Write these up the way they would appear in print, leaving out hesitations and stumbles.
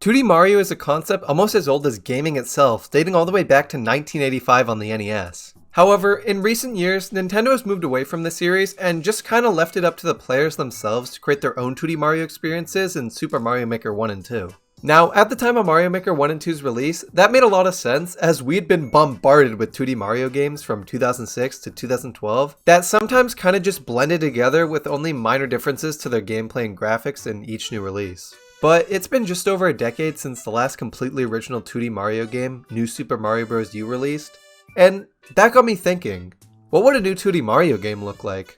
2D Mario is a concept almost as old as gaming itself, dating all the way back to 1985 on the NES. However, in recent years, Nintendo has moved away from the series and just kinda left it up to the players themselves to create their own 2D Mario experiences in Super Mario Maker 1 and 2. Now, at the time of Mario Maker 1 and 2's release, that made a lot of sense as we'd been bombarded with 2D Mario games from 2006 to 2012 that sometimes kinda just blended together with only minor differences to their gameplay and graphics in each new release. But it's been just over a decade since the last completely original 2D Mario game, New Super Mario Bros. U released, and that got me thinking, what would a new 2D Mario game look like?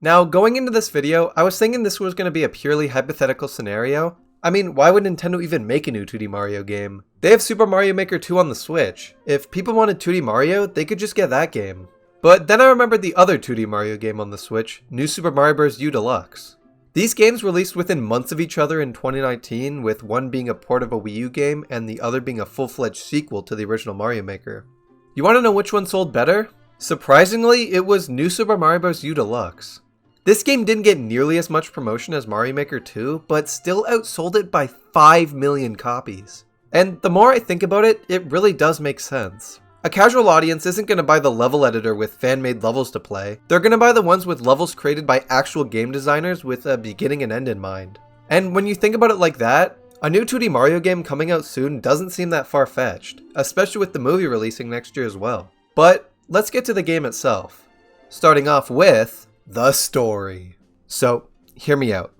Now, going into this video, I was thinking this was going to be a purely hypothetical scenario. I mean, why would Nintendo even make a new 2D Mario game? They have Super Mario Maker 2 on the Switch. If people wanted 2D Mario, they could just get that game. But then I remembered the other 2D Mario game on the Switch, New Super Mario Bros. U Deluxe. These games released within months of each other in 2019, with one being a port of a Wii U game and the other being a full-fledged sequel to the original Mario Maker. You want to know which one sold better? Surprisingly, it was New Super Mario Bros. U Deluxe. This game didn't get nearly as much promotion as Mario Maker 2, but still outsold it by 5 million copies. And the more I think about it, it really does make sense. A casual audience isn't going to buy the level editor with fan-made levels to play. They're going to buy the ones with levels created by actual game designers with a beginning and end in mind. And when you think about it like that, a new 2D Mario game coming out soon doesn't seem that far-fetched, especially with the movie releasing next year as well. But let's get to the game itself. Starting off with the story. So, hear me out.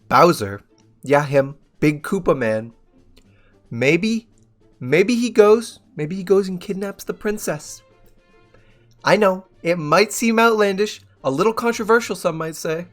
Bowser, yeah him, Big Koopa Man, maybe he goes and kidnaps the princess. I know, it might seem outlandish, a little controversial some might say,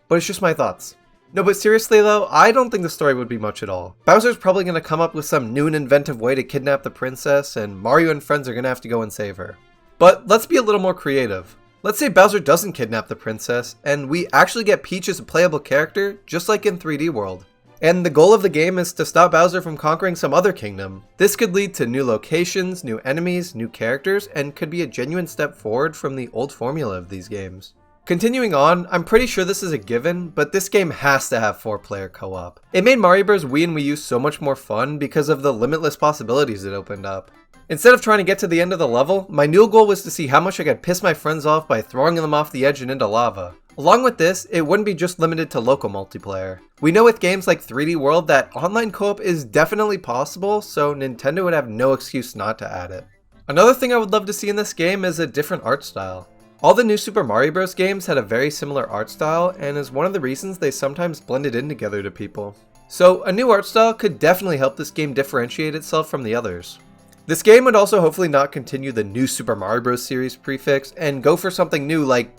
but it's just my thoughts. No, but seriously though, I don't think the story would be much at all. Bowser's probably going to come up with some new and inventive way to kidnap the princess, and Mario and friends are going to have to go and save her. But let's be a little more creative. Let's say Bowser doesn't kidnap the princess, and we actually get Peach as a playable character, just like in 3D World. And the goal of the game is to stop Bowser from conquering some other kingdom. This could lead to new locations, new enemies, new characters, and could be a genuine step forward from the old formula of these games. Continuing on, I'm pretty sure this is a given, but this game has to have 4-player co-op. It made Mario Bros. Wii and Wii U so much more fun because of the limitless possibilities it opened up. Instead of trying to get to the end of the level, my new goal was to see how much I could piss my friends off by throwing them off the edge and into lava. Along with this, it wouldn't be just limited to local multiplayer. We know with games like 3D World that online co-op is definitely possible, so Nintendo would have no excuse not to add it. Another thing I would love to see in this game is a different art style. All the new Super Mario Bros. Games had a very similar art style, and is one of the reasons they sometimes blended in together to people. So a new art style could definitely help this game differentiate itself from the others. This game would also hopefully not continue the New Super Mario Bros. Series prefix and go for something new like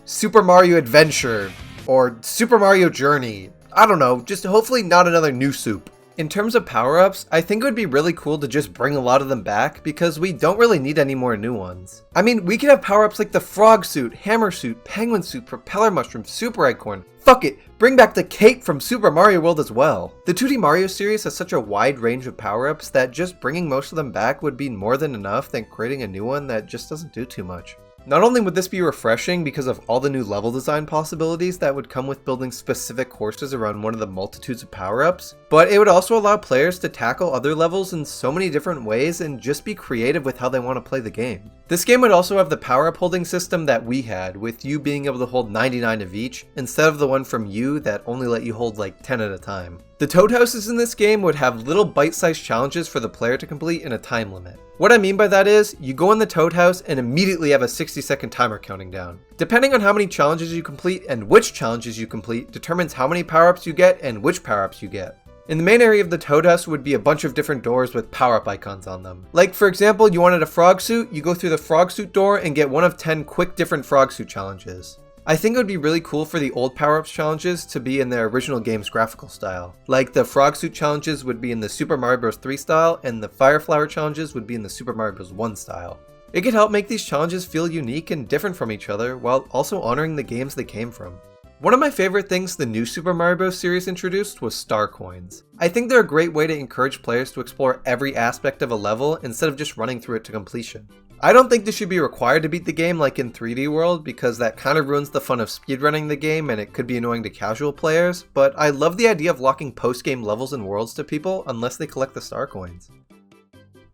Super Mario Adventure or Super Mario Journey. I don't know, just hopefully not another new soup. In terms of power-ups, I think it would be really cool to just bring a lot of them back because we don't really need any more new ones. I mean, we could have power-ups like the frog suit, hammer suit, penguin suit, propeller mushroom, super acorn. Fuck it, bring back the cape from Super Mario World as well. The 2D Mario series has such a wide range of power-ups that just bringing most of them back would be more than enough than creating a new one that just doesn't do too much. Not only would this be refreshing because of all the new level design possibilities that would come with building specific courses around one of the multitudes of power-ups, but it would also allow players to tackle other levels in so many different ways and just be creative with how they want to play the game. This game would also have the power-up holding system that we had, with you being able to hold 99 of each, instead of the one from you that only let you hold like 10 at a time. The Toad Houses in this game would have little bite-sized challenges for the player to complete in a time limit. What I mean by that is, you go in the Toad House and immediately have a 60-second timer counting down. Depending on how many challenges you complete and which challenges you complete determines how many power-ups you get and which power-ups you get. In the main area of the Toad House would be a bunch of different doors with power-up icons on them. Like for example, you wanted a frog suit, you go through the frog suit door and get one of 10 quick different frog suit challenges. I think it would be really cool for the old power-ups challenges to be in their original game's graphical style. Like the frog suit challenges would be in the Super Mario Bros. 3 style, and the fire flower challenges would be in the Super Mario Bros. 1 style. It could help make these challenges feel unique and different from each other, while also honoring the games they came from. One of my favorite things the new Super Mario Bros. Series introduced was star coins. I think they're a great way to encourage players to explore every aspect of a level instead of just running through it to completion. I don't think this should be required to beat the game like in 3D World, because that kind of ruins the fun of speedrunning the game and it could be annoying to casual players, but I love the idea of locking post-game levels and worlds to people unless they collect the star coins.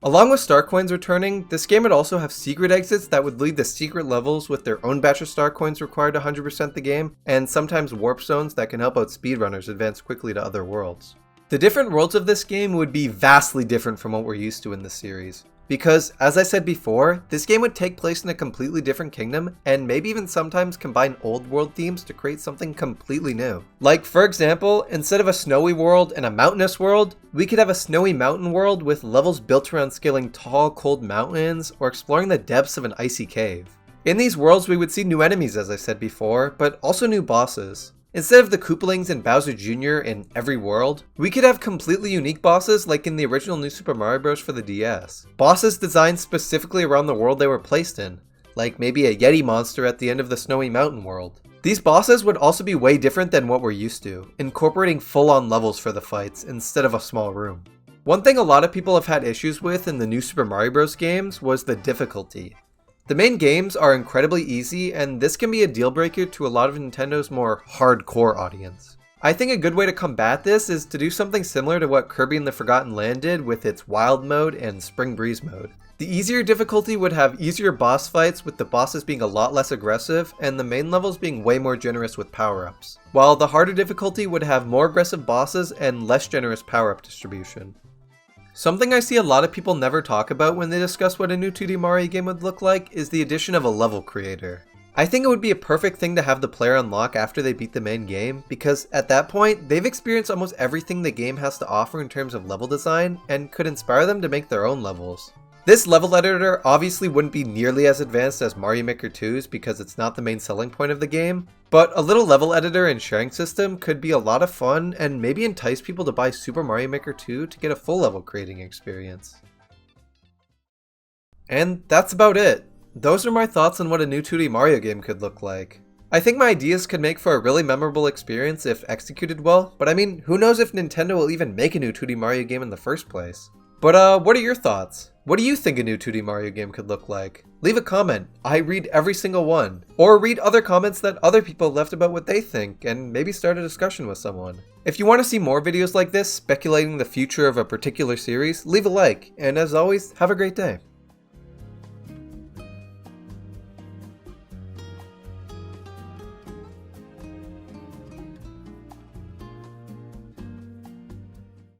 Along with star coins returning, this game would also have secret exits that would lead to secret levels with their own batch of star coins required to 100% the game, and sometimes warp zones that can help out speedrunners advance quickly to other worlds. The different worlds of this game would be vastly different from what we're used to in this series. Because, as I said before, this game would take place in a completely different kingdom, and maybe even sometimes combine old world themes to create something completely new. Like, for example, instead of a snowy world and a mountainous world, we could have a snowy mountain world with levels built around scaling tall, cold mountains, or exploring the depths of an icy cave. In these worlds, we would see new enemies, as I said before, but also new bosses. Instead of the Koopalings and Bowser Jr. in every world, we could have completely unique bosses like in the original New Super Mario Bros. For the DS. Bosses designed specifically around the world they were placed in, like maybe a Yeti monster at the end of the Snowy Mountain world. These bosses would also be way different than what we're used to, incorporating full-on levels for the fights instead of a small room. One thing a lot of people have had issues with in the New Super Mario Bros. Games was the difficulty. The main games are incredibly easy, and this can be a deal breaker to a lot of Nintendo's more hardcore audience. I think a good way to combat this is to do something similar to what Kirby and the Forgotten Land did with its Wild mode and Spring Breeze mode. The easier difficulty would have easier boss fights, with the bosses being a lot less aggressive and the main levels being way more generous with power-ups, while the harder difficulty would have more aggressive bosses and less generous power-up distribution. Something I see a lot of people never talk about when they discuss what a new 2D Mario game would look like is the addition of a level creator. I think it would be a perfect thing to have the player unlock after they beat the main game, because at that point, they've experienced almost everything the game has to offer in terms of level design and could inspire them to make their own levels. This level editor obviously wouldn't be nearly as advanced as Mario Maker 2's because it's not the main selling point of the game, but a little level editor and sharing system could be a lot of fun and maybe entice people to buy Super Mario Maker 2 to get a full level creating experience. And that's about it. Those are my thoughts on what a new 2D Mario game could look like. I think my ideas could make for a really memorable experience if executed well, but I mean, who knows if Nintendo will even make a new 2D Mario game in the first place. But what are your thoughts? What do you think a new 2D Mario game could look like? Leave a comment. I read every single one. Or read other comments that other people left about what they think, and maybe start a discussion with someone. If you want to see more videos like this, speculating the future of a particular series, leave a like, and as always, have a great day.